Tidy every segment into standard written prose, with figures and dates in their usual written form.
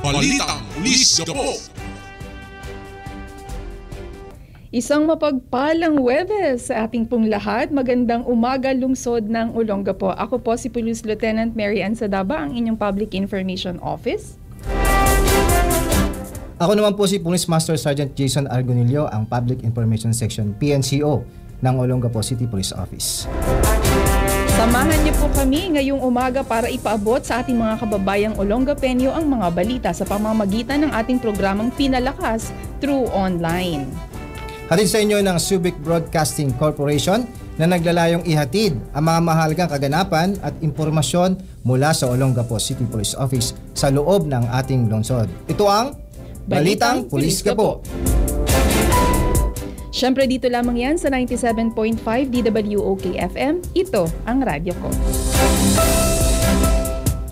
Balitang Pulis Gapo. Isang mapagpalang Huwebes sa ating pong lahat. Magandang umaga lungsod ng Olongapo. Ako po si Police Lieutenant Mary Ann Sadaba, ang inyong Public Information Office. Ako naman po si Police Master Sergeant Jason Argonillo, ang Public Information Section PNCO ng Olongapo City Police Office. Samahan niyo po kami ngayong umaga para ipaabot sa ating mga kababayang Olongapenyo ang mga balita sa pamamagitan ng ating programang Pinalakas through online. Hatid sa inyo ng Subic Broadcasting Corporation na naglalayong ihatid ang mga mahalagang kaganapan at impormasyon mula sa Olongapo City Police Office sa loob ng ating lungsod. Ito ang Balitang Pulis Gapo. Siyempre dito lamang yan sa 97.5 DWOK FM. Ito ang radyo ko.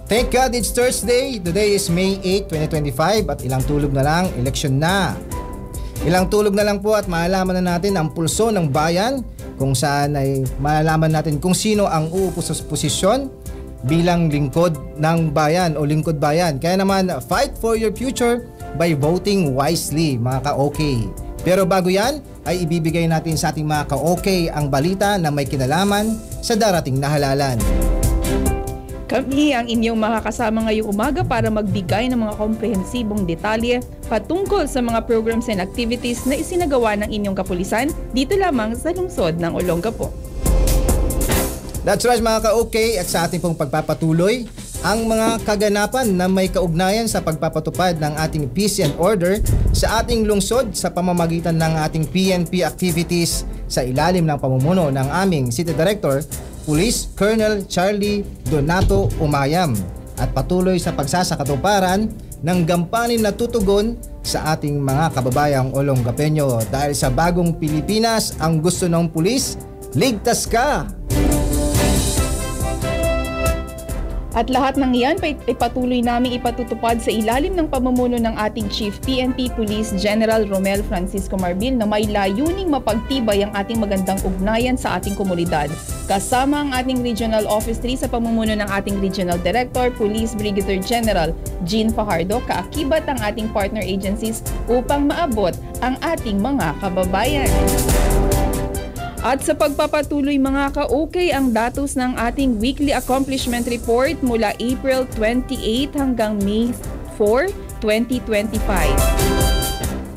Thank God it's Thursday. Today is May 8, 2025 at ilang tulog na lang, eleksyon na. Ilang tulog na lang po at malalaman na natin ang pulso ng bayan, kung saan ay malalaman natin kung sino ang uupo sa posisyon bilang lingkod ng bayan o lingkod bayan. Kaya naman, fight for your future by voting wisely, mga ka-OK. Pero bago yan, ay ibibigay natin sa ating mga ka-OK ang balita na may kinalaman sa darating na halalan. Kami ang inyong makakasama ngayong umaga para magbigay ng mga komprehensibong detalye patungkol sa mga programs and activities na isinagawa ng inyong kapulisan dito lamang sa lungsod ng Olongapo. That's right mga ka-OK, at sa ating pong pagpapatuloy, ang mga kaganapan na may kaugnayan sa pagpapatupad ng ating peace and order sa ating lungsod sa pamamagitan ng ating PNP activities sa ilalim ng pamumuno ng aming City Director, Police Colonel Charlie Donato Umayam, at patuloy sa pagsasakatuparan ng gampanin na tutugon sa ating mga kababayang Olongapenyo dahil sa bagong Pilipinas ang gusto ng pulis, ligtas ka! At lahat ng iyan ay patuloy naming ipatutupad sa ilalim ng pamumuno ng ating Chief PNP Police General Romel Francisco Marbil na may layuning mapagtibay ang ating magandang ugnayan sa ating komunidad. Kasama ang ating Regional Office 3 sa pamumuno ng ating Regional Director, Police Brigadier General Jean Fajardo, kaakibat ang ating partner agencies upang maabot ang ating mga kababayan. At sa pagpapatuloy mga ka-OK, ang datos ng ating Weekly Accomplishment Report mula April 28 hanggang May 4, 2025.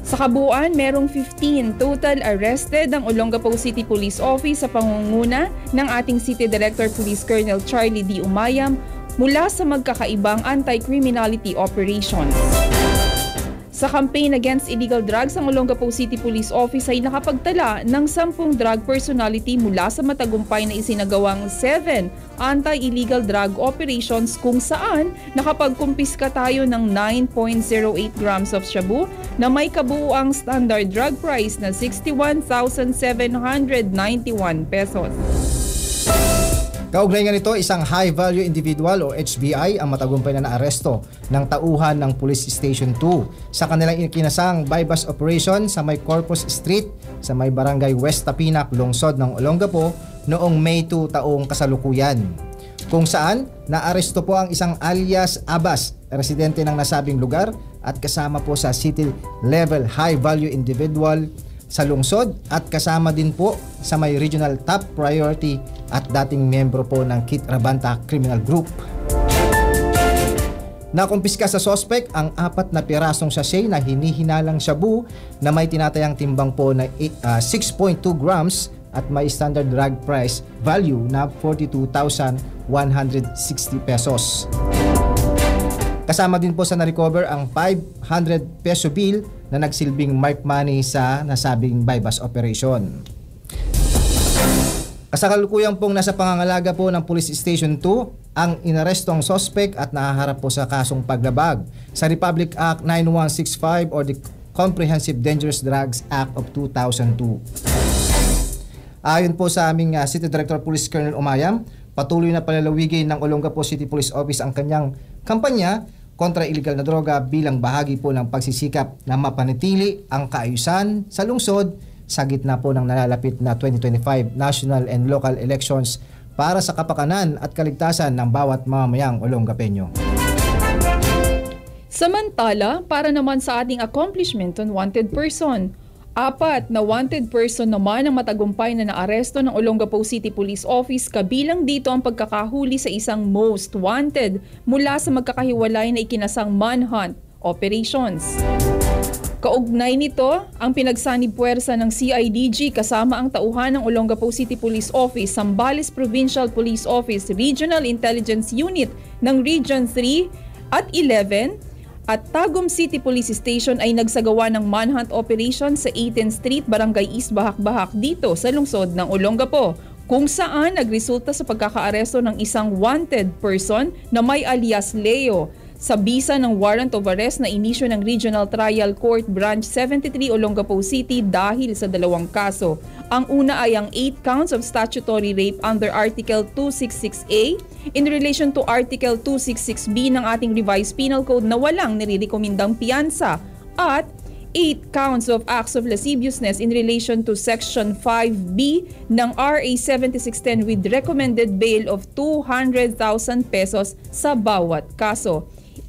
Sa kabuuan, merong 15 total arrested ang Olongapo City Police Office sa pangunguna ng ating City Director Police Colonel Charlie D. Umayam mula sa magkakaibang anti-criminality operations. Sa campaign against illegal drugs, ang Olongapo City Police Office ay nakapagtala ng 10 drug personality mula sa matagumpay na isinagawang 7 anti-illegal drug operations kung saan nakapagkumpiska tayo ng 9.08 grams of shabu na may kabuuang standard drug price na 61,791 pesos. Kaugnay nga nito, isang high-value individual o HVI ang matagumpay na naaresto ng tauhan ng Police Station 2 sa kanilang ikinasang bypass operation sa may Corpus Street sa may Barangay West Tapinac, lungsod ng Olongapo noong May 2 taong kasalukuyan. Kung saan, naaresto po ang isang alias Abbas, residente ng nasabing lugar at kasama po sa city-level high-value individual sa lungsod at kasama din po sa may regional top priority at dating miyembro po ng Kit Rabanta Criminal Group. Nakumpiska sa sospek ang 4 na pirasong sachet na hinihinalang shabu na may tinatayang timbang po na 6.2 grams at may standard drug price value na 42,160 pesos. Kasama din po sa na-recover ang 500 peso bill na nagsilbing mark money sa nasabing bypass operation. Kasalukuyan pong nasa pangangalaga po ng Police Station 2 ang inarestong sospek at nahaharap po sa kasong paglabag sa Republic Act 9165 or the Comprehensive Dangerous Drugs Act of 2002. Ayon po sa aming City Director Police Colonel Umayam, patuloy na palalawigin ng Olongapo City Police Office ang kanyang kampanya kontra illegal na droga bilang bahagi po ng pagsisikap na mapanatili ang kaayusan sa lungsod sa gitna po ng nalalapit na 2025 national and local elections para sa kapakanan at kaligtasan ng bawat mamamayang Olongapeño. Samantala, para naman sa ating accomplishment on wanted person, 4 na wanted person naman ang matagumpay na naaresto ng Olongapo City Police Office, kabilang dito ang pagkakahuli sa isang most wanted mula sa magkakahiwalay na ikinasang manhunt operations. Kaugnay nito, ang pinagsanib puwersa ng CIDG kasama ang tauhan ng Olongapo City Police Office, Zambales Provincial Police Office, Regional Intelligence Unit ng Region 3 at 11, at Tagum City Police Station ay nagsagawa ng manhunt operation sa 18th Street, Barangay East, Bahak-Bahak dito sa lungsod ng Olongapo, kung saan nagresulta sa pagkakaaresto ng isang wanted person na may alias Leo sa bisa ng warrant of arrest na inisyo ng Regional Trial Court Branch 73 Olongapo City dahil sa dalawang kaso. Ang una ay ang 8 counts of statutory rape under Article 266A in relation to Article 266B ng ating revised penal code na walang nirirekomendang piyansa, at 8 counts of acts of lasciviousness in relation to Section 5B ng RA 7610 with recommended bail of 200,000 pesos sa bawat kaso.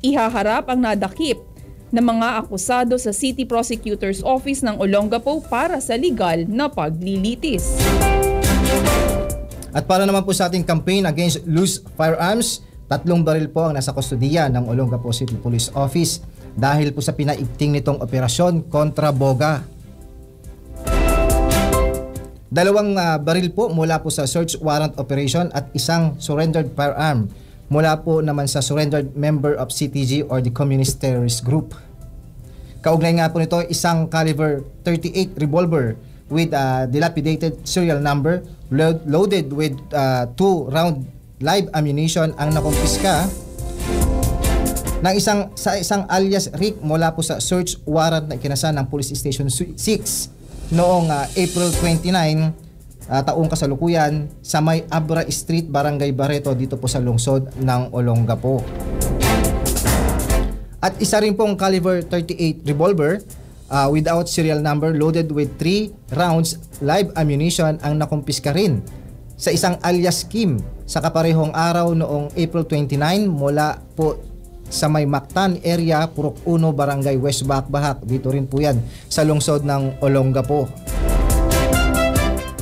Ihaharap ang nadakip na mga akusado sa City Prosecutor's Office ng Olongapo para sa legal na paglilitis. At para naman po sa ating campaign against loose firearms, 3 baril po ang nasa kustodiya ng Olongapo City Police Office dahil po sa pinaigting nitong operasyon kontra Boga. 2 baril po mula po sa search warrant operation at isang surrendered firearm mula po naman sa surrendered member of CTG or the Communist Terrorist Group. Kaugnay nga po nito, isang caliber 38 revolver with a dilapidated serial number loaded with 2 round live ammunition ang nakumpiska ng isang alias Rick mula po sa search warrant na ikinasa ng Police Station 6 noong April 29 taong kasalukuyan sa may Abra Street, Barangay Barreto dito po sa lungsod ng Olongapo. At isa rin pong caliber 38 revolver without serial number loaded with 3 rounds live ammunition ang nakumpiska rin sa isang alias Kim sa kaparehong araw noong April 29 mula po sa may Mactan area, Purok 1, Barangay West Bahak-Bahak. Dito rin po yan sa lungsod ng Olongapo.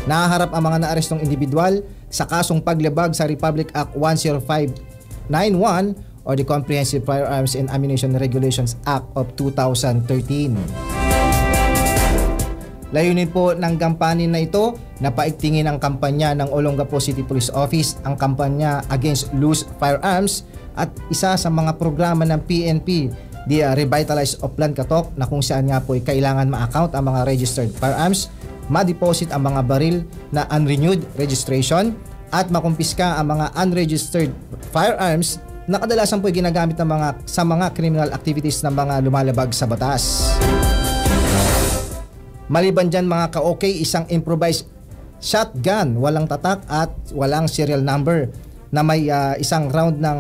Nahaharap ang mga naarestong individual sa kasong paglabag sa Republic Act 10591 or the Comprehensive Firearms and Ammunition Regulations Act of 2013. Layunin po ng kampanya na ito na paigtingin ang kampanya ng Olongapo City Police Office, ang kampanya against loose firearms, at isa sa mga programa ng PNP, the Revitalize of Plan Katok, na kung saan nga po ay kailangan ma-account ang mga registered firearms, ma-deposit ang mga baril na unrenewed registration, at makumpiska ang mga unregistered firearms na kadalasan po ay ginagamit ng sa mga criminal activities ng mga lumalabag sa batas. Maliban dyan mga ka-okay, isang improvised shotgun, walang tatak at walang serial number na may isang round ng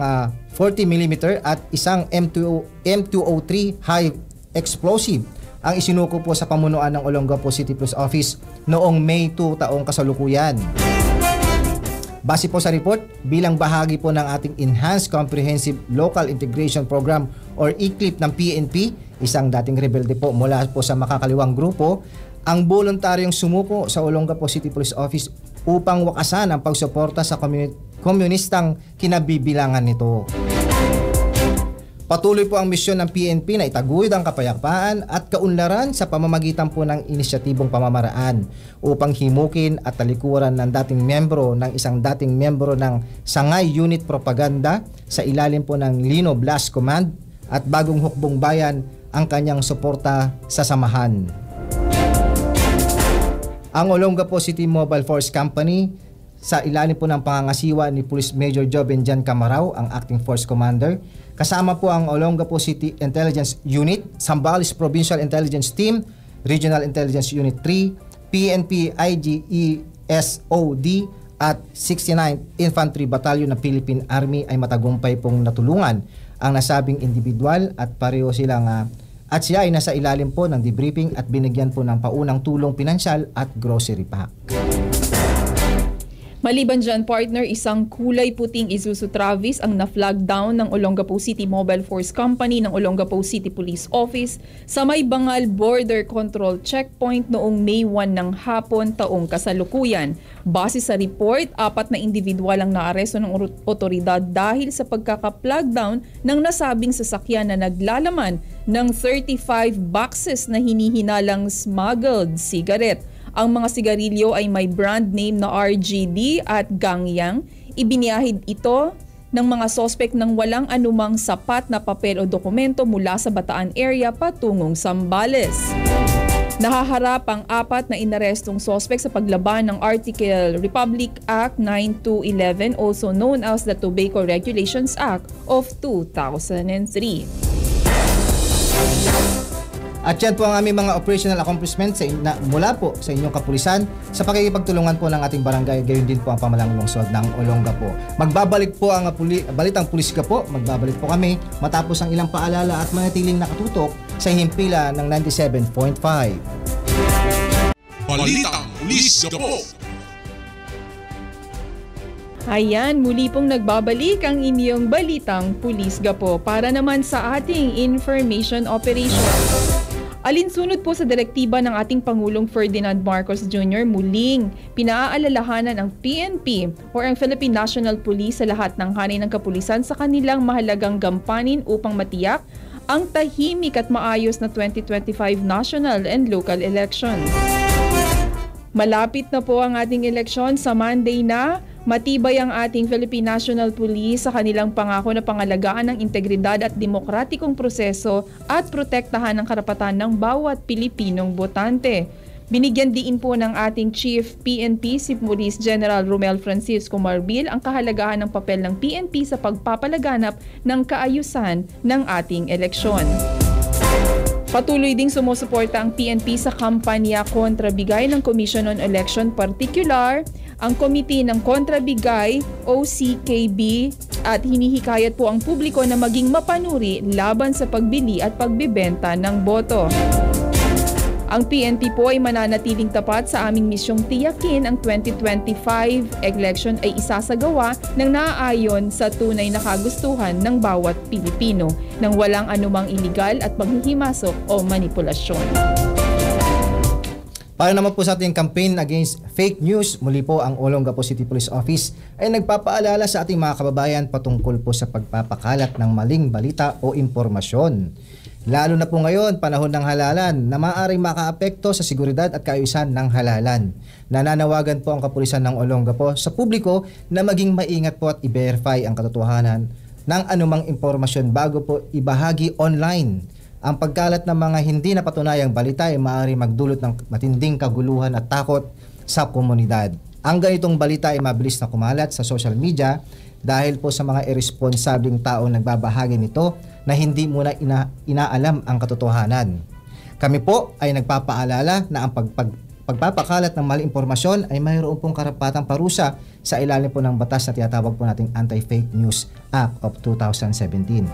40mm at isang M203 high explosive ang isinuko po sa pamunuan ng Olongapo City Police Office noong May 2 taong kasalukuyan. Base po sa report, bilang bahagi po ng ating Enhanced Comprehensive Local Integration Program or ECLIP ng PNP, isang dating rebelde po mula po sa makakaliwang grupo, ang voluntaryong sumuko sa Olongapo City Police Office upang wakasan ang pagsuporta sa komunistang kinabibilangan nito. Patuloy po ang misyon ng PNP na itaguyod ang kapayapaan at kaunlaran sa pamamagitan po ng inisyatibong pamamaraan upang himukin at talikuran ng dating membro ng Sangay Unit Propaganda sa ilalim po ng Lino Blas Command at Bagong Hukbong Bayan ang kanyang suporta sa samahan. Ang Olongapo City Mobile Force Company sa ilalim po ng pangangasiwa ni Police Major Joven Jan Camarao, ang Acting Force Commander, kasama po ang Olongapo City Intelligence Unit, Zambales Provincial Intelligence Team, Regional Intelligence Unit 3, PNP IGESOD at 69th Infantry Battalion ng Philippine Army ay matagumpay pong natulungan ang nasabing individual at pareho silang at siya ay nasa ilalim po ng debriefing at binigyan po ng paunang tulong pinansyal at grocery pack. Maliban dyan, partner, isang kulay puting Isuzu Travis ang na-flag down ng Olongapo City Mobile Force Company ng Olongapo City Police Office sa may Bangal Border Control Checkpoint noong May 1 ng hapon taong kasalukuyan. Base sa report, 4 na individual ang naaresto ng otoridad dahil sa pagkaka-flag down ng nasabing sasakyan na naglalaman ng 35 boxes na hinihinalang smuggled cigarette. Ang mga sigarilyo ay may brand name na RGD at Gangyang. Ibiniyahid ito ng mga sospek ng walang anumang sapat na papel o dokumento mula sa Bataan area patungong Zambales. Nahaharap ang 4 na inarestong sospek sa paglaban ng Article Republic Act 9211, also known as the Tobacco Regulations Act of 2003. At yan po ang aming mga operational accomplishments mula po sa inyong kapulisan sa pakikipagtulungan po ng ating barangay. Gayon din po ang pamalang lungsod ng Olongapo. Magbabalik po ang Balitang Pulisga po. Magbabalik po kami matapos ang ilang paalala at manatiling nakatutok sa himpila ng 97.5. Balitang Pulisga po. Ayan, muli pong nagbabalik ang inyong Balitang Pulisga po para naman sa ating information operation. Alinsunod po sa direktiba ng ating Pangulong Ferdinand Marcos Jr., muling pinaaalalahanan ang PNP or ang Philippine National Police sa lahat ng hanay ng kapulisan sa kanilang mahalagang gampanin upang matiyak ang tahimik at maayos na 2025 national and local elections. Malapit na po ang ating eleksyon sa Monday na. Matibay ang ating Philippine National Police sa kanilang pangako na pangalagaan ng integridad at demokratikong proseso at protektahan ang karapatan ng bawat Pilipinong botante. Binigyan diin po ng ating Chief PNP si Police General Romel Francisco Marbil ang kahalagahan ng papel ng PNP sa pagpapalaganap ng kaayusan ng ating eleksyon. Patuloy ding sumusuporta ang PNP sa kampanya kontrabigay ng Commission on Election, particular ang Committee ng Kontrabigay OCKB, at hinihikayat po ang publiko na maging mapanuri laban sa pagbili at pagbibenta ng boto. Ang PNP po ay mananatiling tapat sa aming misyong tiyakin ang 2025 election ay isasagawa ng naaayon sa tunay na kagustuhan ng bawat Pilipino nang walang anumang iligal at panghihimasok o manipulasyon. Para naman po sa ating campaign against fake news, muli po ang Olongapo City Police Office ay nagpapaalala sa ating mga kababayan patungkol po sa pagpapakalat ng maling balita o impormasyon. Lalo na po ngayon, panahon ng halalan na maaaring makaapekto sa seguridad at kaayusan ng halalan. Nananawagan po ang kapulisan ng Olongapo sa publiko na maging maingat po at i-verify ang katotohanan ng anumang impormasyon bago po ibahagi online. Ang pagkalat ng mga hindi napatunayang balita ay maaaring magdulot ng matinding kaguluhan at takot sa komunidad. Ang ganitong balita ay mabilis na kumalat sa social media dahil po sa mga irresponsableng taong nagbabahagi nito na hindi muna inaalam ang katotohanan. Kami po ay nagpapaalala na ang pagpapakalat ng maling impormasyon ay mayroon pong karapatang parusa sa ilalim po ng batas na tinatawag po nating Anti-Fake News Act of 2017.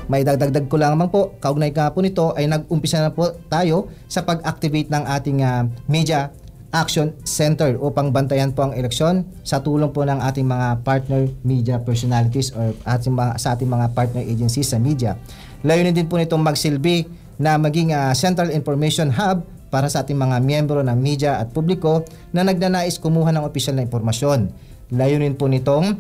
May dagdag ko lamang po, kaugnay ka po nito ay nag-umpisa na po tayo sa pag-activate ng ating Media Action Center upang bantayan po ang eleksyon sa tulong po ng ating mga partner media personalities or sa ating mga partner agencies sa media. Layunin din po nitong magsilbi na maging central information hub para sa ating mga miyembro ng media at publiko na nagnanais kumuha ng opisyal na impormasyon. Layunin po nitong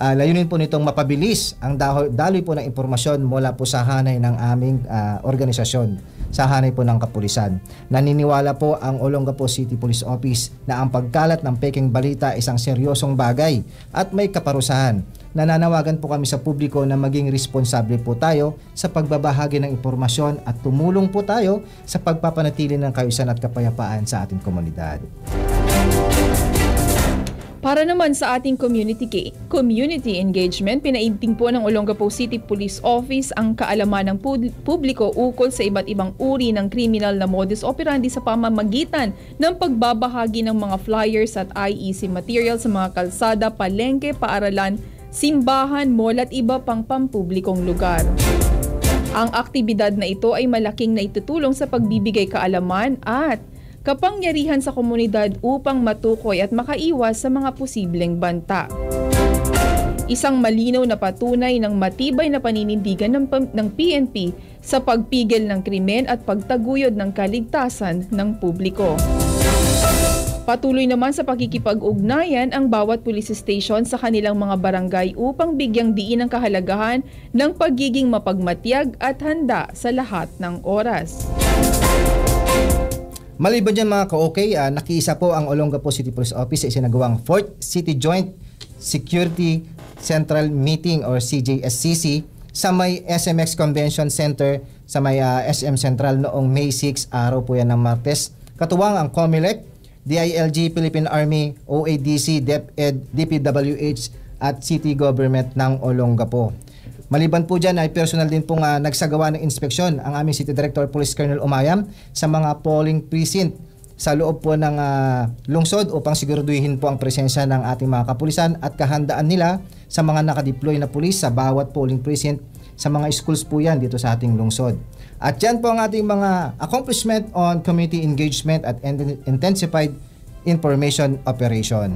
layunin po nitong mapabilis ang daloy po ng impormasyon mula po sa hanay ng aming organisasyon, sa hanay po ng kapulisan. Naniniwala po ang Olongapo City Police Office na ang pagkalat ng peking balita isang seryosong bagay at may kaparusahan. Nananawagan po kami sa publiko na maging responsable po tayo sa pagbabahagi ng impormasyon at tumulong po tayo sa pagpapanatili ng kaayusan at kapayapaan sa ating komunidad. Para naman sa ating community engagement, pinaigting po ng Olongapo City Police Office ang kaalaman ng publiko ukol sa iba't ibang uri ng kriminal na modus operandi sa pamamagitan ng pagbabahagi ng mga flyers at IEC material sa mga kalsada, palengke, paaralan, simbahan, mall at iba pang pampublikong lugar. Ang aktibidad na ito ay malaking naitutulong sa pagbibigay kaalaman at kapangyarihan sa komunidad upang matukoy at makaiwas sa mga posibleng banta. Isang malinaw na patunay ng matibay na paninindigan ng PNP sa pagpigil ng krimen at pagtaguyod ng kaligtasan ng publiko. Patuloy naman sa pakikipag-ugnayan ang bawat police station sa kanilang mga barangay upang bigyang diin ang kahalagahan ng pagiging mapagmatyag at handa sa lahat ng oras. Maliban dyan mga ka-okay, nakiisa po ang Olongapo City Police Office sa isinagawang 4th City Joint Security Central Meeting or CJSCC sa may SMX Convention Center sa may SM Central noong May 6, araw po yan ng Martes. Katuwang ang COMELEC, DILG, Philippine Army, OADC, DepEd, DPWH at City Government ng Olongapo. Maliban po dyan ay personal din pong nagsagawa ng inspeksyon ang aming City Director Police Colonel Umayam sa mga polling precinct sa loob po ng lungsod upang siguraduhin po ang presensya ng ating mga kapulisan at kahandaan nila sa mga nakadeploy na pulis sa bawat polling precinct sa mga schools po yan dito sa ating lungsod. At yan po ang ating mga accomplishment on community engagement at intensified information operation.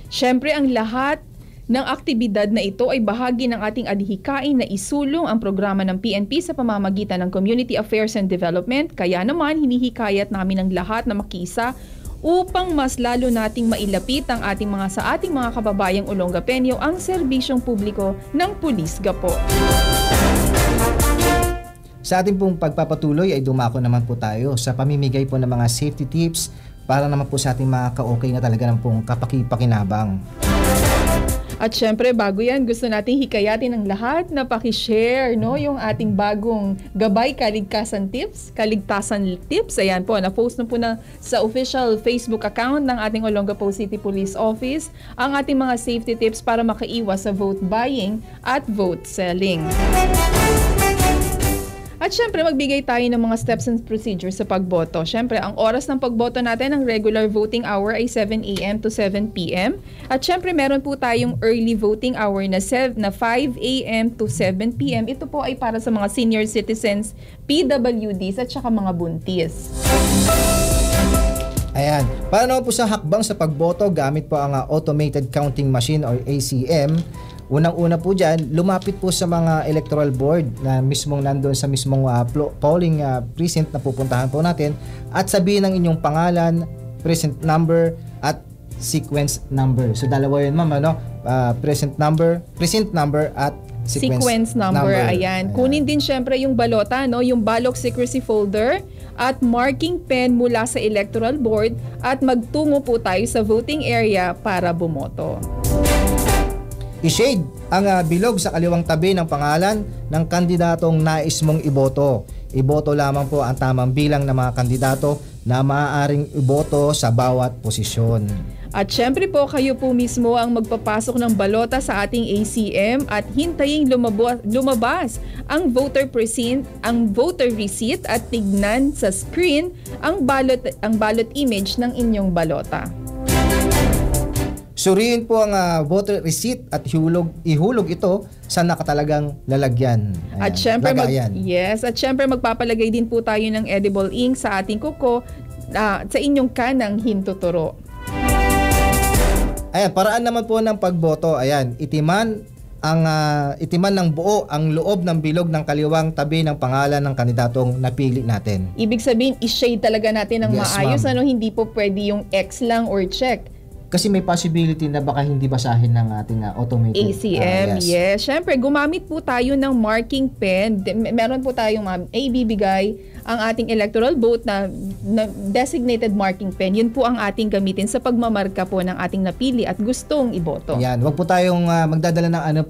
Siyempre, ang lahat ng aktibidad na ito ay bahagi ng ating adhikain na isulong ang programa ng PNP sa pamamagitan ng Community Affairs and Development. Kaya naman, hinihikayat namin ang lahat na makiisa upang mas lalo nating mailapit ang ating mga kababayang Olongapenyo ang serbisyong publiko ng Pulis Gapo. Sa ating pong pagpapatuloy ay dumako naman po tayo sa pamimigay po ng mga safety tips para naman po sa ating mga ka-okay na talaga ng pong kapakipakinabang. At syempre, bago yan, gusto nating hikayatin ang lahat na pakishare yung ating bagong gabay kaligtasan tips. Ayan po, na-post na po na sa official Facebook account ng ating Olongapo City Police Office ang ating mga safety tips para makaiwas sa vote buying at vote selling. At syempre, magbigay tayo ng mga steps and procedures sa pagboto. Syempre, ang oras ng pagboto natin, ang regular voting hour ay 7 a.m. to 7 p.m. At syempre, meron po tayong early voting hour na 5 a.m. to 7 p.m. Ito po ay para sa mga senior citizens, PWDs at saka mga buntis. Ayan. Para naman po sa hakbang sa pagboto, gamit po ang automated counting machine or ACM. Unang-una po dyan, lumapit po sa mga electoral board na mismong nandun sa mismong polling precinct na pupuntahan po natin at sabihin ng inyong pangalan, precinct number at sequence number. So dalawa yun ma'am, precinct number at sequence number. Ayan. Kunin din syempre yung balota, yung ballot secrecy folder at marking pen mula sa electoral board at magtungo po tayo sa voting area para bumoto. I-shade ang bilog sa kaliwang tabi ng pangalan ng kandidatong nais mong iboto. Iboto lamang po ang tamang bilang ng mga kandidato na maaaring iboto sa bawat posisyon. At syempre po, kayo po mismo ang magpapasok ng balota sa ating ACM at hintayin lumabas ang voter precinct, ang voter receipt at tignan sa screen ang ballot image ng inyong balota. Suriin po ang voter receipt at ihulog ito sa nakatalagang lalagyan. Ayan, at syempre at syempre magpapalagay din po tayo ng edible ink sa ating kuko sa inyong kanang hintuturo. Ayan, paraan naman po ng pagboto. Ayan, itiman ng buo ang loob ng bilog ng kaliwang tabi ng pangalan ng kandidatong napili natin. Ibig sabihin, i-shade talaga natin ng maayos. Hindi po pwede yung X lang or check. Kasi may possibility na baka hindi basahin ng ating automated ACM. Yes. Siyempre, gumamit po tayo ng marking pen. Meron po tayong ibibigay ang ating electoral vote na designated marking pen. Yun po ang ating gamitin sa pagmamarka po ng ating napili at gustong iboto. Yan. Huwag po tayong magdadala ng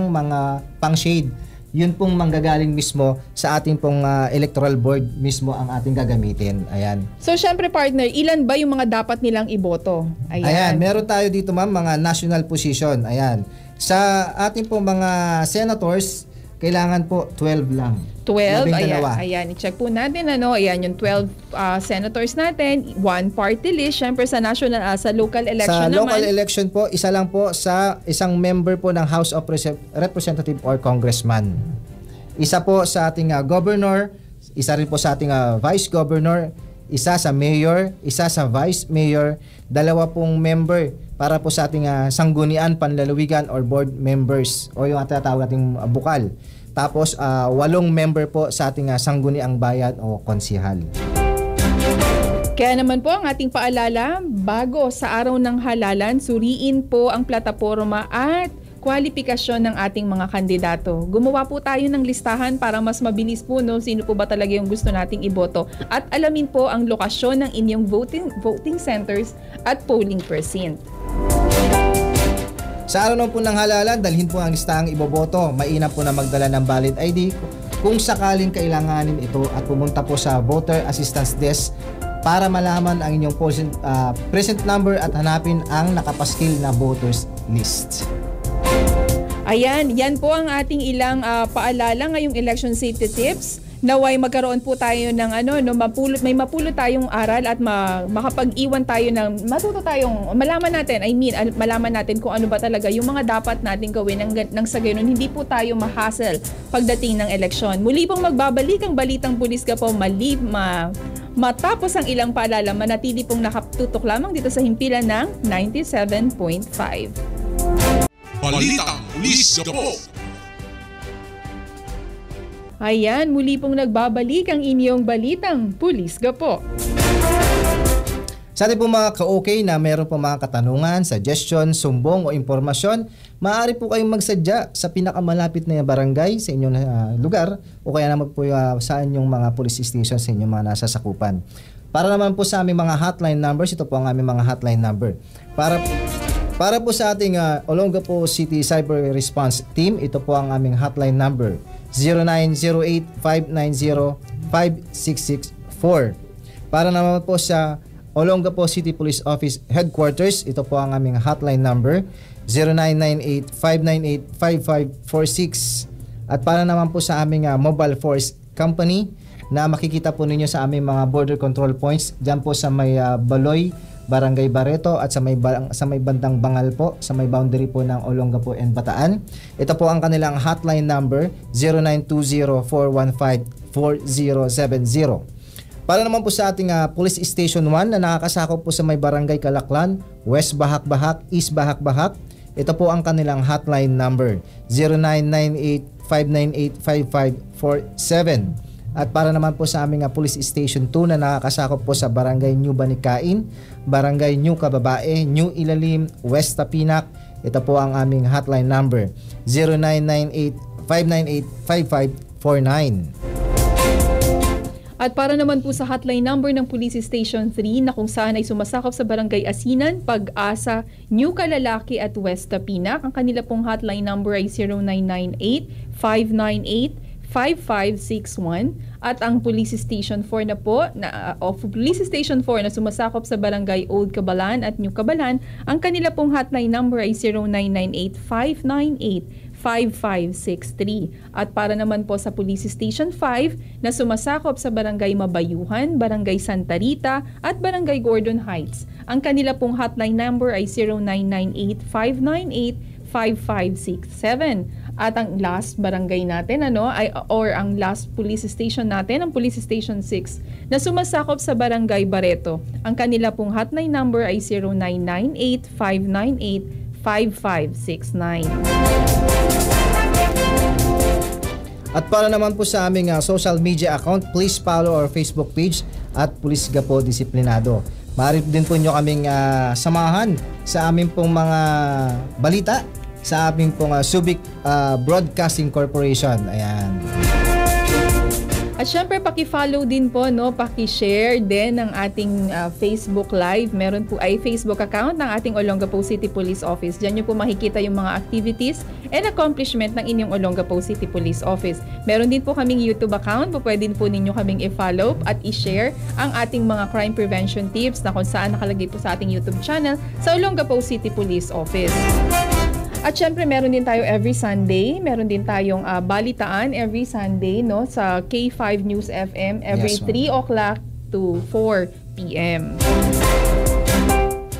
mga pang-shade. Yun pong manggagaling mismo sa ating pong electoral board mismo ang ating gagamitin. Ayan. So, syempre partner, ilan ba yung mga dapat nilang iboto? Ayan. Meron tayo dito mga national position. Ayan. Sa ating pong mga senators, kailangan po 12 lang. 12? Ayan. I-check po natin. Ayan yung 12 senators natin. One party list. Syempre sa local election naman. Sa local election po, isa lang po sa isang member po ng House of Representative or Congressman. Isa po sa ating governor. Isa rin po sa ating vice governor. isa sa mayor, isa sa vice mayor, 2 pong member para po sa ating sanggunian, panlalawigan or board members o yung tinatawag nating bukal. Tapos 8 member po sa ating sangguniang bayan o konsihal. Kaya naman po ang ating paalala, bago sa araw ng halalan, suriin po ang plataporma at kwalifikasyon ng ating mga kandidato. Gumawa po tayo ng listahan para mas mabilis po sino po ba talaga yung gusto nating iboto. At alamin po ang lokasyon ng inyong voting centers at polling precinct. Sa araw naman po ng halalan, dalhin po ang listahang iboboto. Mainam po na magdala ng valid ID kung sakaling kailanganin ito at pumunta po sa Voter Assistance Desk para malaman ang inyong present number at hanapin ang nakapaskil na voters list. Ayan, yan po ang ating ilang paalala ngayong election safety tips. Naway magkaroon po tayo ng may mapulot tayong aral at makapag-iwan tayo ng malaman natin kung ano ba talaga yung mga dapat natin gawin nang sa gayon hindi po tayo ma-hassle pagdating ng eleksyon. Muli pong magbabalik ang Balitang Pulis Gapo matapos ang ilang paalala, manatili pong nakatutok lamang dito sa himpilan ng 97.5. Balitang Pulis Gapo. Ayan, muli pong nagbabalik ang inyong Balitang Pulis Gapo. Sa ating po mga ka-okay na meron po mga katanungan, suggestion, sumbong o impormasyon, maaari po kayong magsadya sa pinakamalapit na barangay sa inyong lugar o kaya naman po sa inyong mga police station sa inyong mga nasasakupan. Para naman po sa aming mga hotline numbers, ito po ang aming mga hotline number. Para po sa ating Olongapo City Cyber Response Team, ito po ang aming hotline number, 0908-590-5664. Para naman po sa Olongapo City Police Office Headquarters, ito po ang aming hotline number, 0998-598-5546. At para naman po sa aming Mobile Force Company, na makikita po ninyo sa aming mga border control points, dyan po sa may Baloy, Barangay Barreto at sa may bandang Bangal po, sa may boundary po ng Olongapo and Bataan. Ito po ang kanilang hotline number, 0920-415-4070. Para naman po sa ating Police Station 1 na nakakasakop po sa may Barangay Kalaklan, West Bahak-Bahak, East Bahak-Bahak, ito po ang kanilang hotline number, 0998-598-5547. At para naman po sa aming Police Station 2 na nakakasakop po sa Barangay New Banikain, Barangay New Kababae, New Ilalim, West Tapinac, ito po ang aming hotline number, 0998-598-5549. At para naman po sa hotline number ng Police Station 3 na kung saan ay sumasakop sa Barangay Asinan, Pag-asa, New Kalalaki at West Tapinac, ang kanila pong hotline number ay 0998-598-5561. At ang Police Station 4 na po, Police Station 4 na sumasakop sa Barangay Old Cabalan at New Cabalan, ang kanila pong hotline number ay 0998-598-5563. At para naman po sa Police Station 5 na sumasakop sa Barangay Mabayuhan, Barangay Santa Rita at Barangay Gordon Heights, ang kanila pong hotline number ay 0998-598-5567. At ang last barangay natin ang last police station natin, ang Police Station 6 na sumasakop sa Barangay Barreto. Ang kanila pong hotline number ay 0998-598-5569. At para naman po sa aming social media account, please follow our Facebook page at Pulis Gapo Disiplinado. Maaari din po nyo kaming samahan sa aming pong mga balita sa aming pong Subic Broadcasting Corporation. Ayan. At syempre paki-follow din po, paki-share din ng ating Facebook Live. Meron po ay Facebook account ng ating Olongapo City Police Office. Diyan niyo po makikita yung mga activities and accomplishment ng inyong Olongapo City Police Office. Meron din po kaming YouTube account. Pwede din po ninyo kaming i-follow at i-share ang ating mga crime prevention tips na kung saan nakalagay po sa ating YouTube channel sa Olongapo City Police Office. At syempre, meron din tayo every Sunday. Meron din tayong balitaan every Sunday sa K5 News FM every 3 o'clock to 4 p.m.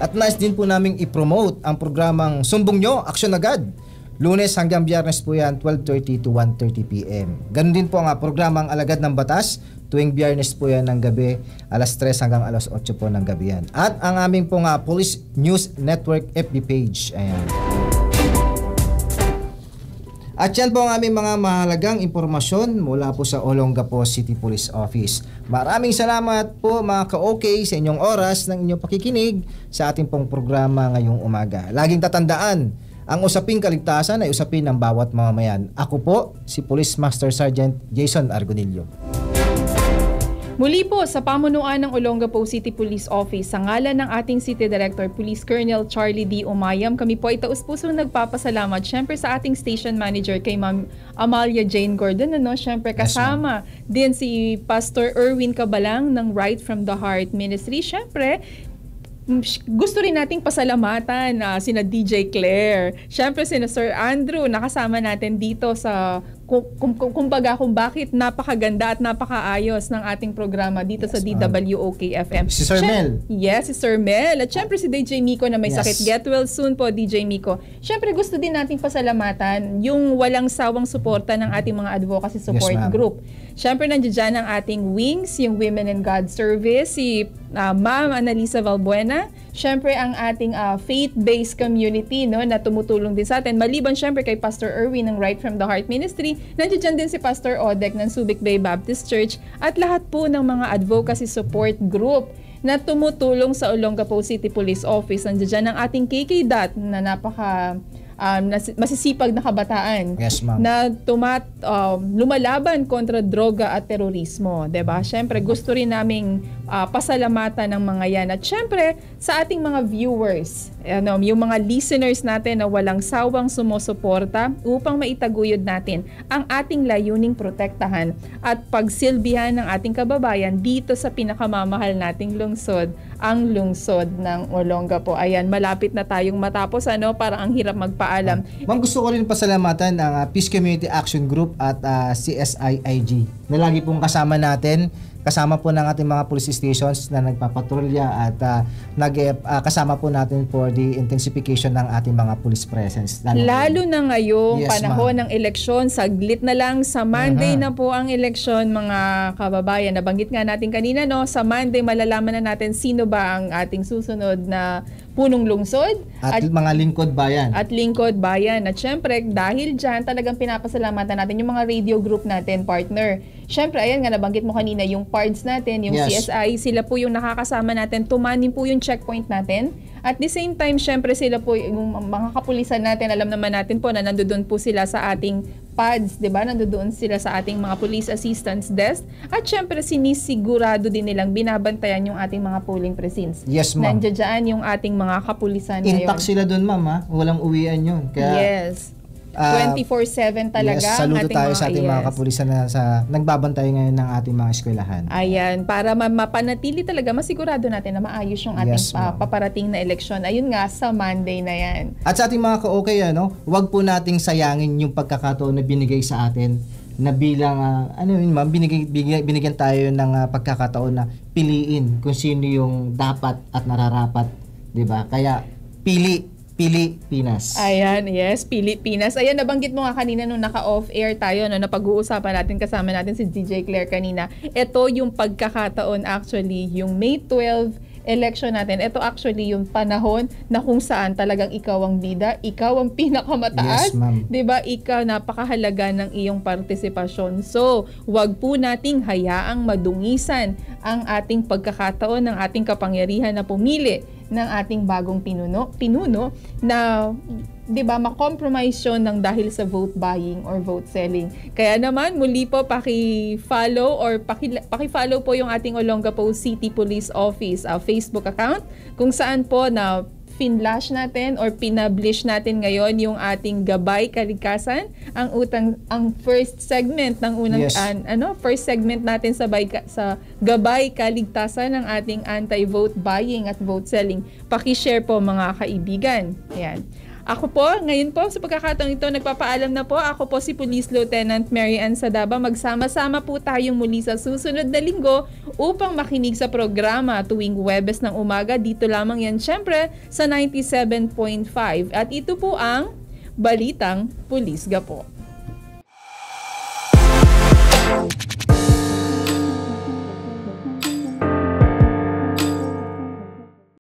At nice din po naming i-promote ang programang Sumbong Nyo, Aksyon Agad. Lunes hanggang Biyernes po yan, 12:30 to 1:30 p.m. Ganun din po ang programang Alagad ng Batas Tuwing Biyernes po yan ng gabi, alas 3 hanggang alas 8 po ng gabi yan. At ang aming pong Police News Network FB page. Ayan. At yan po ang aming mga mahalagang impormasyon mula po sa Olongapo City Police Office. Maraming salamat po mga ka-OK sa inyong oras ng inyong pakikinig sa ating pong programa ngayong umaga. Laging tatandaan, ang usaping kaligtasan ay usapin ng bawat mamamayan. Ako po, si Police Master Sergeant Jason Argonillo. Muli po sa pamunuan ng Olongapo City Police Office, sa ngalan ng ating City Director Police Colonel Charlie D. Umayam, kami po ay taus-pusong nagpapasalamat syempre sa ating Station Manager kay Ma'am Amalia Jane Gordon. Syempre kasama din si Pastor Erwin Cabalang ng Right from the Heart Ministry. Syempre, gusto rin nating pasalamatan sina DJ Claire. Syempre sina Sir Andrew, nakasama natin dito sa kumbaga kung bakit napakaganda at napakaayos ng ating programa dito sa DWOK FM. Si Sir Mel. Yes, si Sir Mel. At syempre si DJ Miko na may sakit. Get well soon po, DJ Miko. Syempre gusto din nating pasalamatan yung walang sawang suporta ng ating mga advocacy support group. Syempre nandiyan ang ating wings, yung Women in God Service, si Ma'am Annalisa Valbuena. Syempre ang ating faith-based community na tumutulong din sa atin. Maliban syempre kay Pastor Erwin ng Right from the Heart Ministry, nandiyan din si Pastor Odek ng Subic Bay Baptist Church at lahat po ng mga advocacy support group na tumutulong sa Olongapo City Police Office. Nandiyan ang ating KK-DAT na napaka masisipag na kabataan na lumalaban kontra droga at terorismo, 'di ba? Syempre gusto rin naming pasalamatan ng mga 'yan at syempre sa ating mga viewers, yung mga listeners natin na walang sawang sumusuporta upang maitaguyod natin ang ating layuning protektahan at pagsilbihan ng ating kababayan dito sa pinakamamahal nating lungsod, ang lungsod ng Olongapo. Ayan, malapit na tayong matapos, parang ang hirap magpaalam. Ma'am, gusto ko rin pasalamatan ang Peace Community Action Group at CSIIG na lagi pong kasama natin. Kasama po ng ating mga police stations na nagpapatrolya at kasama po natin for the intensification ng ating mga police presence. Lalo na ngayong panahon ng eleksyon, saglit na lang sa Monday na po ang eleksyon, mga kababayan. Nabanggit nga natin kanina, sa Monday malalaman na natin sino ba ang ating susunod na punong lungsod at mga lingkod bayan. At lingkod bayan. At syempre, dahil dyan, talagang pinapasalamatan natin yung mga radio group natin, partner. Syempre, ayan nga, nabanggit mo kanina, yung PARDS natin, yung CSI, sila po yung nakakasama natin, tumanin po yung checkpoint natin. At the same time, syempre sila po, yung mga kapulisan natin, alam naman natin po na nandoon po sila sa ating PADS, di ba? Nandoon sila sa ating mga police assistance desk. At syempre, sinisigurado din nilang binabantayan yung ating mga polling precincts. Yes, ma'am. Nandiyan yung ating mga kapulisan ngayon. Intact sila doon, ma'am, walang uwian yun. Kaya, 24/7 talaga. Saludo tayo sa ating mga kapulisan na nagbabantay ngayon ng ating mga eskwelahan. Ayan, para mapanatili talaga, masigurado natin na maayos yung ating paparating na eleksyon. Ayun nga, sa Monday na yan. At sa ating mga ka-okay, wag po nating sayangin yung pagkakataon na binigay sa atin na bilang, binigyan tayo ng pagkakataon na piliin kung sino yung dapat at nararapat. Diba? Kaya, Pilipinas. Ayan, yes, Pilipinas. Ayan, nabanggit mo nga kanina nung naka-off-air tayo, na pag-uusapan natin, kasama natin si DJ Claire kanina. Ito yung pagkakataon actually, yung May 12 election natin. Ito actually yung panahon na kung saan talagang ikaw ang bida, ikaw ang pinakamataas. Yes, ma'am. 'Di ba? Ikaw, napakahalaga ng iyong partisipasyon. So, wag po nating hayaang madungisan ang ating pagkakataon ng ating kapangyarihan na pumili ng ating bagong pinuno na 'di ba, ma-compromise yun ng dahil sa vote buying or vote selling. Kaya naman muli po paki-follow or paki-follow po yung ating Olongapo City Police Office Facebook account, kung saan po na finlash natin or pinablish natin ngayon yung ating Gabay Kaligtasan, ang first segment ng unang first segment natin sa Gabay Kaligtasan ng ating anti-vote buying at vote selling. Paki-share po mga kaibigan. Ayan. Ako po, ngayon po, sa pagkakataong ito, nagpapaalam na po. Ako po si Police Lieutenant Mary Ann Sadaba. Magsama-sama po tayong muli sa susunod na linggo upang makinig sa programa tuwing Huwebes ng umaga. Dito lamang yan, syempre, sa 97.5. At ito po ang Balitang Pulis Gapo.